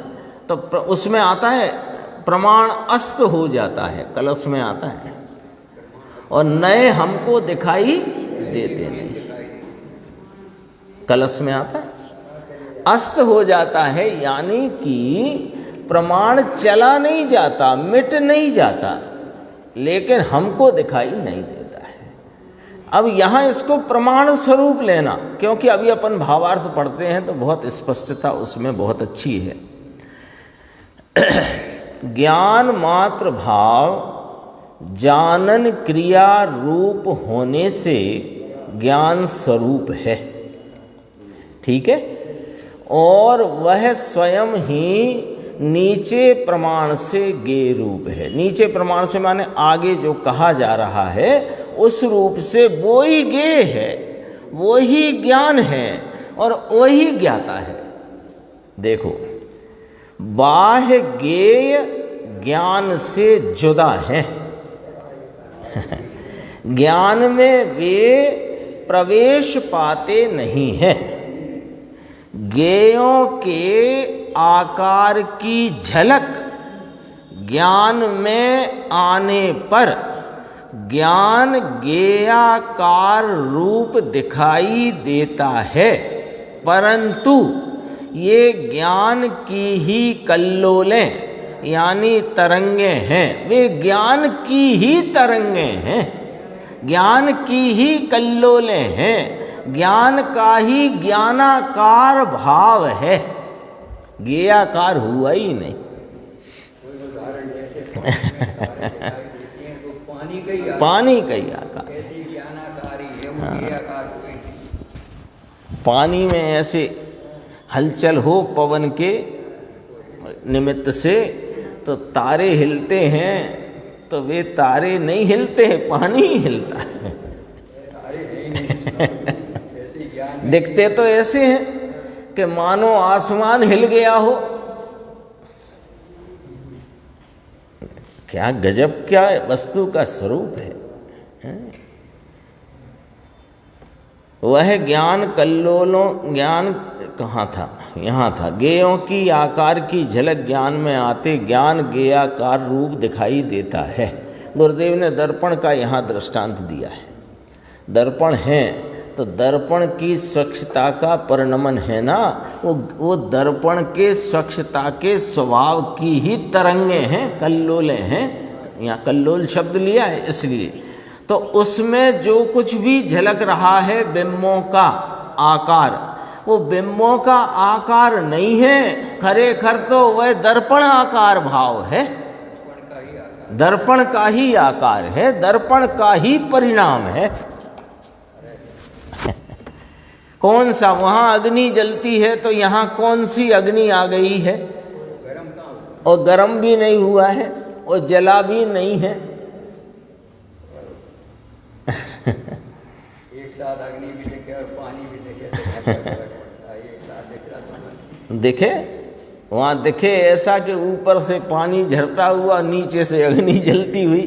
तो उसमें आता है प्रमाण अस्त हो जाता है, कलश में आता है, और नए हमको दिखाई देते नहीं। कलश में आता है अस्त हो जाता है, यानी कि प्रमाण चला नहीं जाता, मिट नहीं जाता, लेकिन हमको दिखाई नहीं देता है। अब यहाँ इसको प्रमाण स्वरूप लेना, क्योंकि अभी अपन भावार्थ पढ़ते हैं तो बहुत स्पष्टता उसमें बहुत अच्छी है। ज्ञान मात्र भाव जानन क्रिया रूप होने से ज्ञान स्वरूप है, ठीक है, और वह स्वयं ही नीचे प्रमाण से ज्ञेय रूप है। नीचे प्रमाण से माने आगे जो कहा जा रहा है उस रूप से वो ही ज्ञेय है, वो ही ज्ञान है और वही ज्ञाता है। देखो, बाह्य ज्ञेय ज्ञान से जुदा है ज्ञान में वे प्रवेश पाते नहीं हैं। ज्ञेयों के आकार की झलक ज्ञान में आने पर ज्ञान ज्ञेयाकार रूप दिखाई देता है, परंतु ये ज्ञान की ही कल्लोलें यानी तरंगें हैं, वे ज्ञान की ही तरंगें हैं, ज्ञान की ही कल्लोलें हैं, ज्ञान का ही ज्ञानाकार भाव है, ज्ञेयाकार हुआ ही नहीं। कोई उदाहरण जैसे पानी का ही आकार, ऐसे ज्ञानाकारी है, वो ज्ञेयाकार हुए नहीं। पानी में ऐसे हलचल हो पवन के निमित्त से तो तारे हिलते हैं, तो वे तारे नहीं हिलते हैं, पानी ही हिलता है ऐसे ज्ञान दिखते तो ऐसे हैं कि मानो आसमान हिल गया हो। क्या गजब, क्या वस्तु का स्वरूप है। वह ज्ञान कल्लोलों, ज्ञान कहाँ था, यहाँ था, ज्ञेयों की आकार की झलक ज्ञान में आते ज्ञान ज्ञेयाकार रूप दिखाई देता है। गुरुदेव ने दर्पण का यहाँ दृष्टांत दिया है। दर्पण है तो दर्पण की स्वच्छता का परिणमन है ना, वो दर्पण के स्वच्छता के स्वभाव की ही तरंगे हैं, कल्लोलें हैं। यहाँ कल्लोल शब्द लिया है इसलिए, तो उसमें जो कुछ भी झलक रहा है बिंबों का आकार, वो बिंबों का आकार नहीं है, खरेखर तो वह दर्पण आकार भाव है, दर्पण का ही आकार है, दर्पण का ही परिणाम है। कौन सा, वहाँ अग्नि जलती है तो यहाँ कौन सी अग्नि आ गई है, और गर्म भी नहीं हुआ है और जला भी नहीं है। एक साथ अग्नि भी देखे और पानी भी देखे तो एक साथ दिख रहा तो दिखे, वहाँ दिखे ऐसा कि ऊपर से पानी झरता हुआ, नीचे से अग्नि जलती हुई,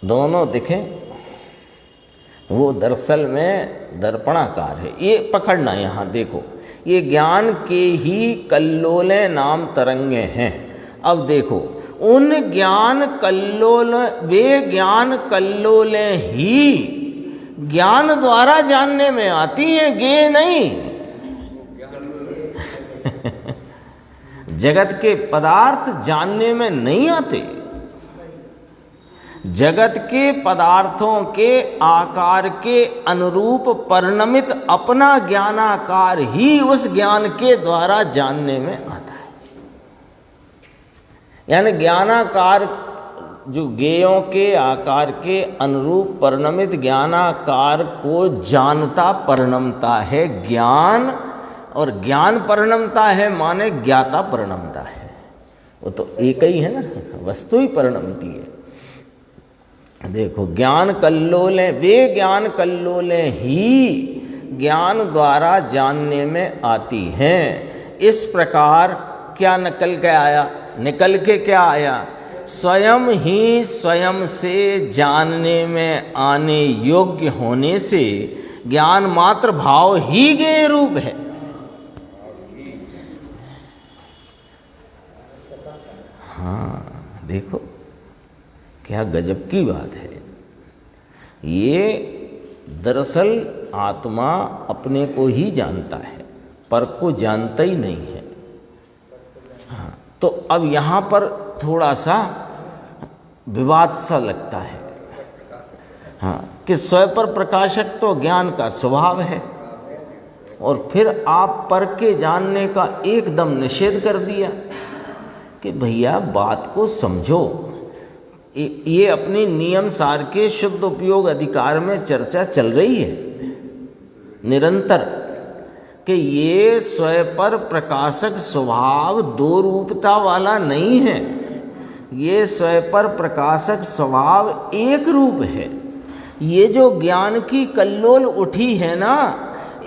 दोनों दिखे, वो दरअसल में दर्पणाकार है। ये पकड़ना, यहाँ देखो, ये ज्ञान के ही कल्लोलें नाम तरंगे हैं। अब देखो, उन ज्ञान कल्लोल, वे ज्ञान कल्लोलें ही ज्ञान द्वारा जानने में आती हैं, ज्ञेय नहीं। जगत के पदार्थ जानने में नहीं आते, जगत के पदार्थों के आकार के अनुरूप परिणमित अपना ज्ञानाकार ही उस ज्ञान के द्वारा जानने में आता है। यानी ज्ञानाकार जो ज्ञेयों के आकार के अनुरूप परिणमित ज्ञानाकार को जानता परिणमता है ज्ञान, और ज्ञान परिणमता है माने ज्ञाता परिणमता है। वो तो एक ही है ना, वस्तु ही परिणमती है। देखो, ज्ञान कल्लोलें, वे ज्ञान कल्लोलें ही ज्ञान द्वारा जानने में आती हैं। इस प्रकार क्या निकल के आया, निकल के क्या आया, स्वयं ही स्वयं से जानने में आने योग्य होने से ज्ञान मात्र भाव ही ज्ञेय रूप है। हाँ, देखो क्या गजब की बात है। ये दरअसल आत्मा अपने को ही जानता है, पर को जानता ही नहीं है। हाँ, तो अब यहाँ पर थोड़ा सा विवाद सा लगता है। हाँ, कि स्वयं पर प्रकाशक तो ज्ञान का स्वभाव है, और फिर आप पर के जानने का एकदम निषेध कर दिया कि भैया बात को समझो। ये अपने नियम सार के शुद्ध उपयोग अधिकार में चर्चा चल रही है निरंतर, कि ये स्वयं पर प्रकाशक स्वभाव दो रूपता वाला नहीं है। ये स्वयं पर प्रकाशक स्वभाव एक रूप है। ये जो ज्ञान की कल्लोल उठी है ना,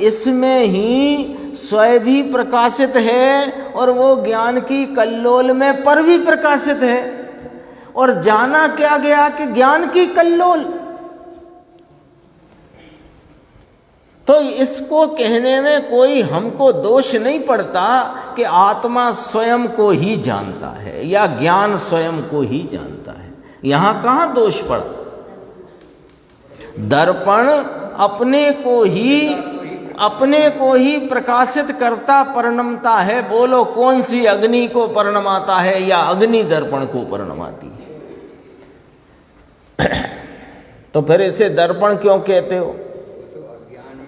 इसमें ही स्वयं भी प्रकाशित है और वो ज्ञान की कल्लोल में पर भी प्रकाशित है। और जाना क्या गया कि ज्ञान की कल्लोल। तो इसको कहने में कोई हमको दोष नहीं पड़ता कि आत्मा स्वयं को ही जानता है या ज्ञान स्वयं को ही जानता है। यहां कहां दोष पड़ा? दर्पण अपने को ही प्रकाशित करता परिणमता है। बोलो कौन सी अग्नि को परिणमाता है या अग्नि दर्पण को परिणमाती है? तो फिर इसे दर्पण क्यों कहते हो?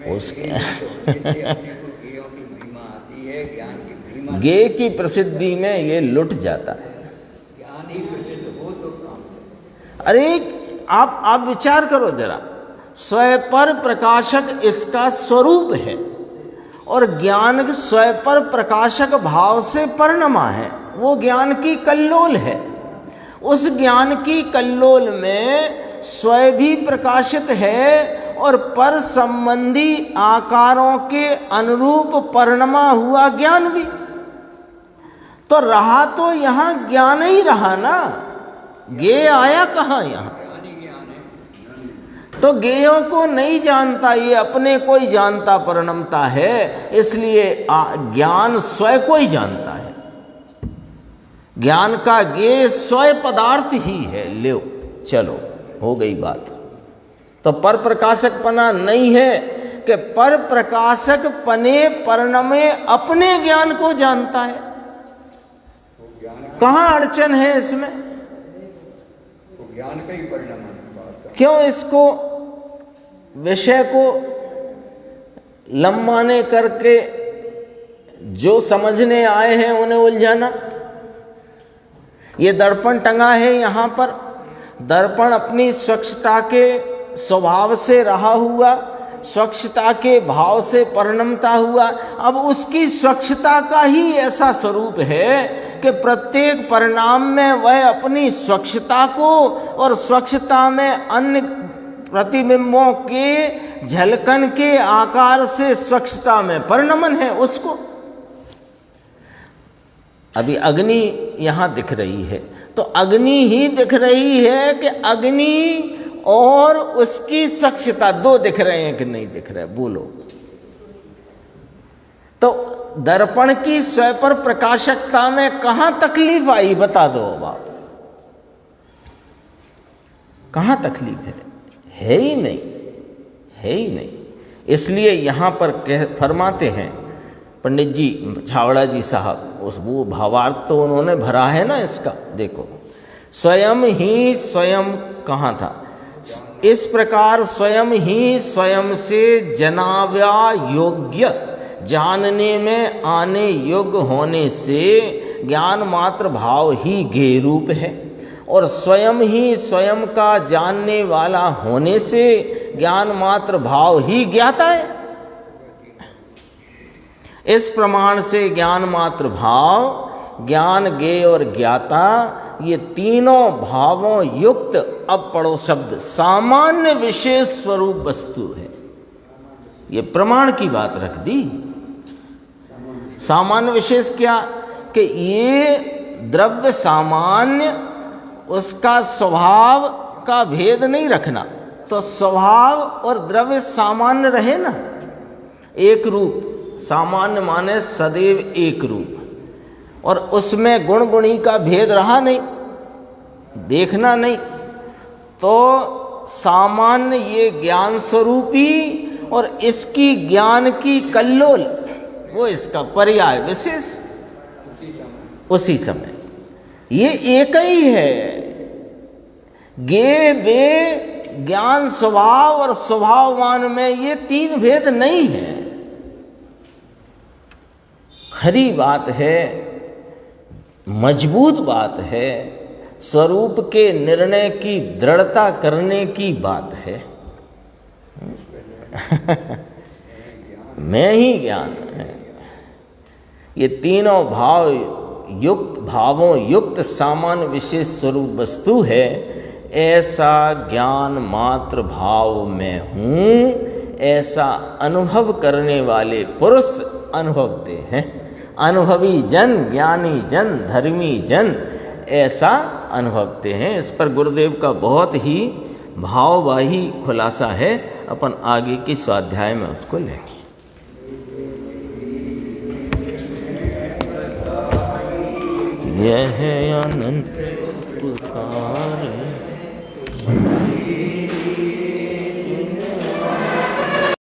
उसके ज्ञेय की प्रसिद्धि में ये लुट जाता है। अरे आप विचार करो जरा, स्वयं पर प्रकाशक इसका स्वरूप है और ज्ञान स्वयं पर प्रकाशक भाव से परिणमा है। वो ज्ञान की कल्लोल है। उस ज्ञान की कल्लोल में स्वयं भी प्रकाशित है और पर संबंधी आकारों के अनुरूप परिणमा हुआ ज्ञान भी। तो रहा तो यहां ज्ञान ही रहा ना, ज्ञेय आया कहां? यहां तो ज्ञेयों को नहीं जानता, ये अपने को ही जानता परिणमता है। इसलिए ज्ञान स्वयं को ही जानता है। ज्ञान का ज्ञेय स्वयं पदार्थ ही है। लो चलो, हो गई बात। तो पर प्रकाशक पना नहीं है कि पर प्रकाशक पने परिणमे अपने ज्ञान को जानता है। कहां अड़चन है इसमें? ज्ञान का ही परिणाम। क्यों इसको विषय को लंबाने करके जो समझने आए हैं उन्हें उलझाना? ये दर्पण टंगा है यहाँ पर। दर्पण अपनी स्वच्छता के स्वभाव से रहा हुआ, स्वच्छता के भाव से परिणमता हुआ। अब उसकी स्वच्छता का ही ऐसा स्वरूप है कि प्रत्येक परिणाम में वह अपनी स्वच्छता को और स्वच्छता में अन्य प्रतिबिंबों के झलकन के आकार से स्वच्छता में परिणमन है उसको। अभी अग्नि यहां दिख रही है, तो अग्नि ही दिख रही है कि अग्नि और उसकी स्वच्छता दो दिख रहे हैं कि नहीं दिख रहे? बोलो। तो दर्पण की स्वयं पर प्रकाशकता में कहां तकलीफ आई? बता दो अब आप। कहां तकलीफ है ही नहीं, है ही नहीं। इसलिए यहां पर फरमाते हैं पंडित जी, छावड़ा जी साहब, वो भावार्थ तो उन्होंने भरा है ना इसका। देखो, स्वयं ही स्वयं कहाँ था? इस प्रकार स्वयं ही स्वयं से जनाव्या योग्य, जानने में आने योग्य होने से ज्ञान मात्र भाव ही ज्ञेय रूप है, और स्वयं ही स्वयं का जानने वाला होने से ज्ञान मात्र भाव ही ज्ञाता है। इस प्रमाण से ज्ञान मात्र भाव, ज्ञान ज्ञेय और ज्ञाता, ये तीनों भावों युक्त, अब पढ़ो शब्द, सामान्य विशेष स्वरूप वस्तु है। ये प्रमाण की बात रख दी। सामान्य विशेष क्या? कि ये द्रव्य सामान्य उसका स्वभाव का भेद नहीं रखना, तो स्वभाव और द्रव्य सामान्य रहे ना, एक रूप। सामान्य माने सदैव एक रूप, और उसमें गुण गुणी का भेद रहा नहीं, देखना नहीं, तो सामान्य ये ज्ञान स्वरूपी और इसकी ज्ञान की कल्लोल, वो इसका पर्याय विशेष उसी समय, ये एक ही है। गे वे ज्ञान स्वभाव और स्वभावमान में ये तीन भेद नहीं है। खरी बात है, मजबूत बात है, स्वरूप के निर्णय की दृढ़ता करने की बात है। मैं ही ज्ञान है, ये तीनों भाव युक्त, भावों युक्त सामान्य विशेष स्वरूप वस्तु है। ऐसा ज्ञान मात्र भाव में हूँ, ऐसा अनुभव करने वाले पुरुष अनुभवते हैं। अनुभवी जन, ज्ञानी जन, धर्मी जन ऐसा अनुभवते हैं। इस पर गुरुदेव का बहुत ही भाववाही खुलासा है, अपन आगे की स्वाध्याय में उसको लेंगे। यह अनंत का